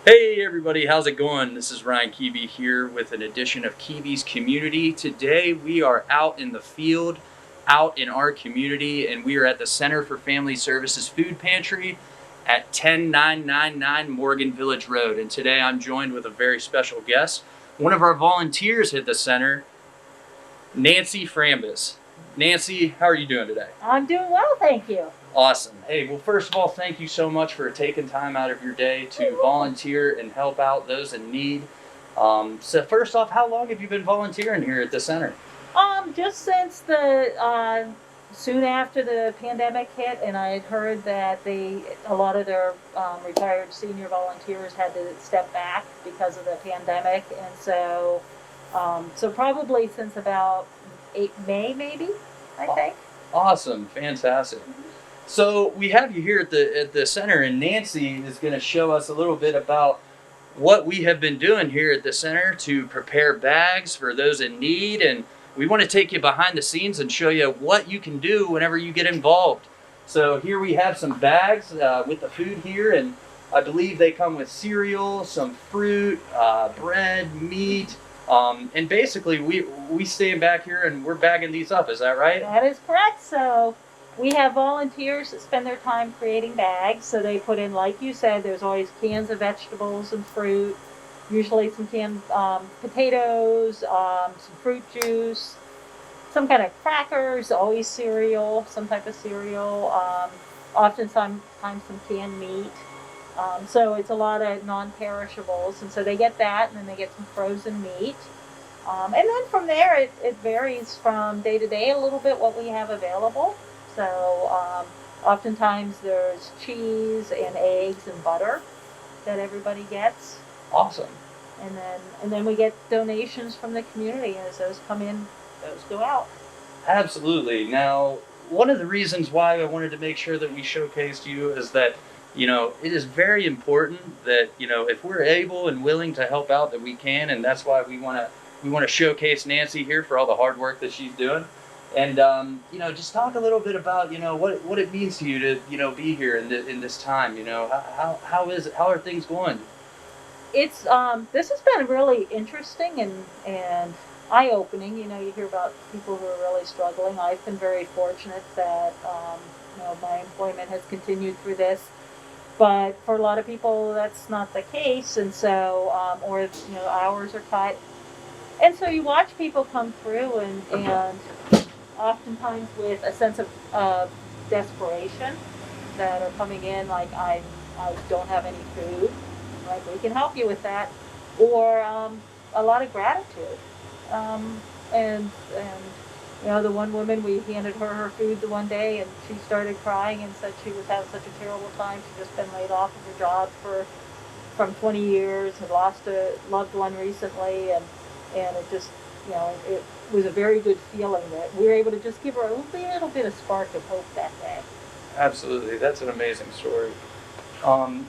Hey everybody, how's it going? This is Ryan Kebe here with an edition of Kebe's Community. Today we are out in the field, out in our community, and we are at the Center for Family Services Food Pantry at 10999 Morgan Village Road. And today I'm joined with a very special guest, one of our volunteers at the center, Nancy Frambus. Nancy, how are you doing today? I'm doing well, thank you. Awesome. Hey, well, first of all, thank you so much for taking time out of your day to volunteer and help out those in need. So first off, how long have you been volunteering here at the center? Just since the soon after the pandemic hit, and I had heard that a lot of their retired senior volunteers had to step back because of the pandemic, and so probably since about May, maybe, I think. Awesome, fantastic. So we have you here at the center, and Nancy is going to show us a little bit about what we have been doing here at the center to prepare bags for those in need, and we want to take you behind the scenes and show you what you can do whenever you get involved. So here we have some bags with the food here, and I believe they come with cereal, some fruit, bread, meat, and basically we stand back here and we're bagging these up. Is that right? That is correct. So we have volunteers that spend their time creating bags. So they put in, like you said, there's always cans of vegetables and fruit, usually some canned potatoes, some fruit juice, some kind of crackers, always cereal, some type of cereal, often sometimes some canned meat. So it's a lot of non-perishables. And so they get that, and then they get some frozen meat. And then from there, it varies from day to day a little bit what we have available. So oftentimes there's cheese and eggs and butter that everybody gets. Awesome. And then we get donations from the community, and as those come in, those go out. Absolutely. Now, one of the reasons why I wanted to make sure that we showcased you is that, it is very important that, if we're able and willing to help out, that we can, and that's why we want to showcase Nancy here for all the hard work that she's doing. And just talk a little bit about what it means to you to be here in this time. How is it? How are things going? It's this has been really interesting and eye-opening. You hear about people who are really struggling. I've been very fortunate that my employment has continued through this, but for a lot of people that's not the case, and so hours are cut, and so you watch people come through and oftentimes with a sense of desperation that are coming in like, I don't have any food, like, we can help you with that, or a lot of gratitude. And the one woman, we handed her food the one day, and she started crying and said she was having such a terrible time. She'd just been laid off of her job from 20 years, had lost a loved one recently, and it just, it was a very good feeling that we were able to just give her a little bit of spark of hope that day. Absolutely. That's an amazing story. And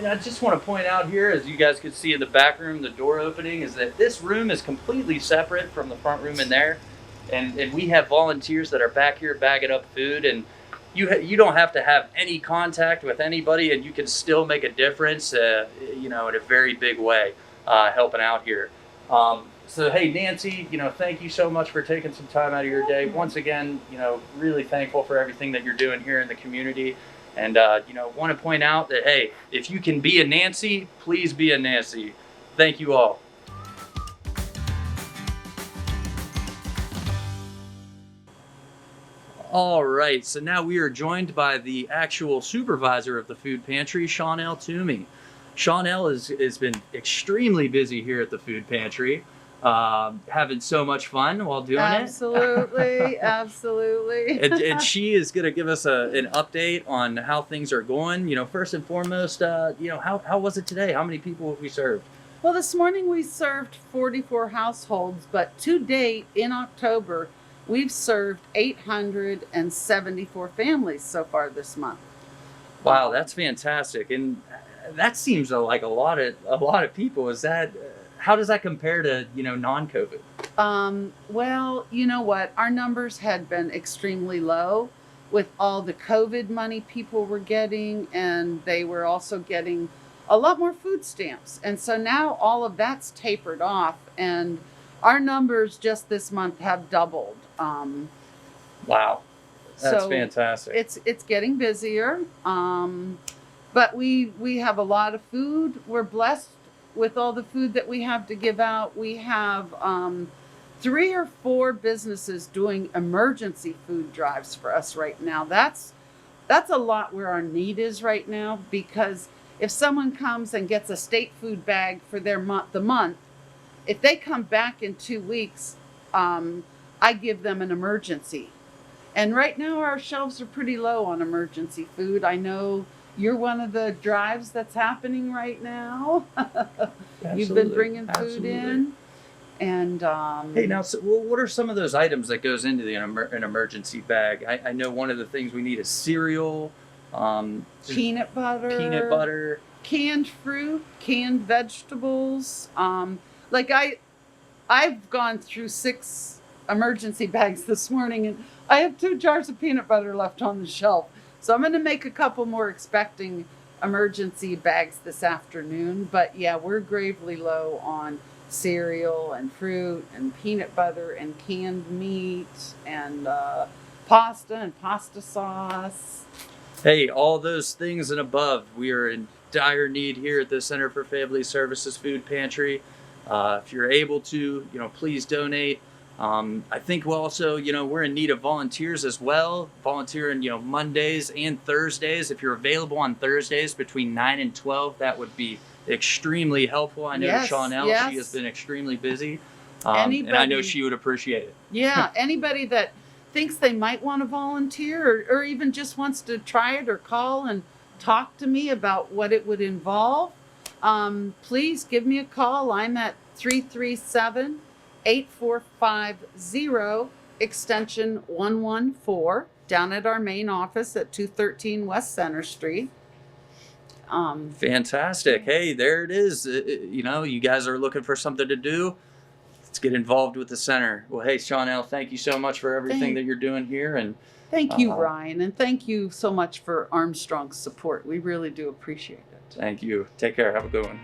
I just want to point out here, as you guys could see in the back room, the door opening, is that this room is completely separate from the front room in there. And we have volunteers that are back here bagging up food, and you don't have to have any contact with anybody, and you can still make a difference, in a very big way, helping out here. So, hey, Nancy, thank you so much for taking some time out of your day. Once again, really thankful for everything that you're doing here in the community. And, want to point out that, hey, if you can be a Nancy, please be a Nancy. Thank you all. All right, so now we are joined by the actual supervisor of the food pantry, Shawnell Toomey. Shawnell has been extremely busy here at the food pantry, having so much fun while doing it. Absolutely. And she is going to give us an update on how things are going. First and foremost, how was it today? How many people have we served? Well, this morning we served 44 households, but to date in October, we've served 874 families so far this month. Wow, that's fantastic. And that seems like a lot of people. Is that how does that compare to, non-COVID? Well, you know what? Our numbers had been extremely low with all the COVID money people were getting, and they were also getting a lot more food stamps. And so now all of that's tapered off, and our numbers just this month have doubled. Wow. That's So fantastic. it's getting busier. But we have a lot of food. We're blessed with all the food that we have to give out. We have 3 or 4 businesses doing emergency food drives for us right now. That's a lot where our need is right now, because if someone comes and gets a state food bag for their month, if they come back in 2 weeks, I give them an emergency. And right now our shelves are pretty low on emergency food. I know you're one of the drives that's happening right now. You've been bringing food in. And hey, now, so, well, what are some of those items that goes into an emergency bag? I know one of the things we need is cereal, peanut butter, canned fruit, canned vegetables. Like I've gone through 6 emergency bags this morning, and I have 2 jars of peanut butter left on the shelf. So I'm going to make a couple more expecting emergency bags this afternoon. But yeah, we're gravely low on cereal and fruit and peanut butter and canned meat and pasta and pasta sauce. Hey, all those things and above, we are in dire need here at the Center for Family Services Food Pantry. If you're able to, please donate. I think we'll also, we're in need of volunteers as well. Volunteering, Mondays and Thursdays. If you're available on Thursdays between 9 and 12, that would be extremely helpful. I know Shawnell, she has been extremely busy. And I know she would appreciate it. Yeah, anybody that thinks they might want to volunteer or even just wants to try it or call and talk to me about what it would involve, please give me a call. I'm at 337-8450 extension 114 down at our main office at 213 West Center Street. Fantastic. Hey, there it is. You guys are looking for something to do. Let's get involved with the center. Well, hey, Shawnell, thank you so much for everything that you're doing here. And thank you, Ryan. And thank you so much for Armstrong's support. We really do appreciate it. Thank you. Take care. Have a good one.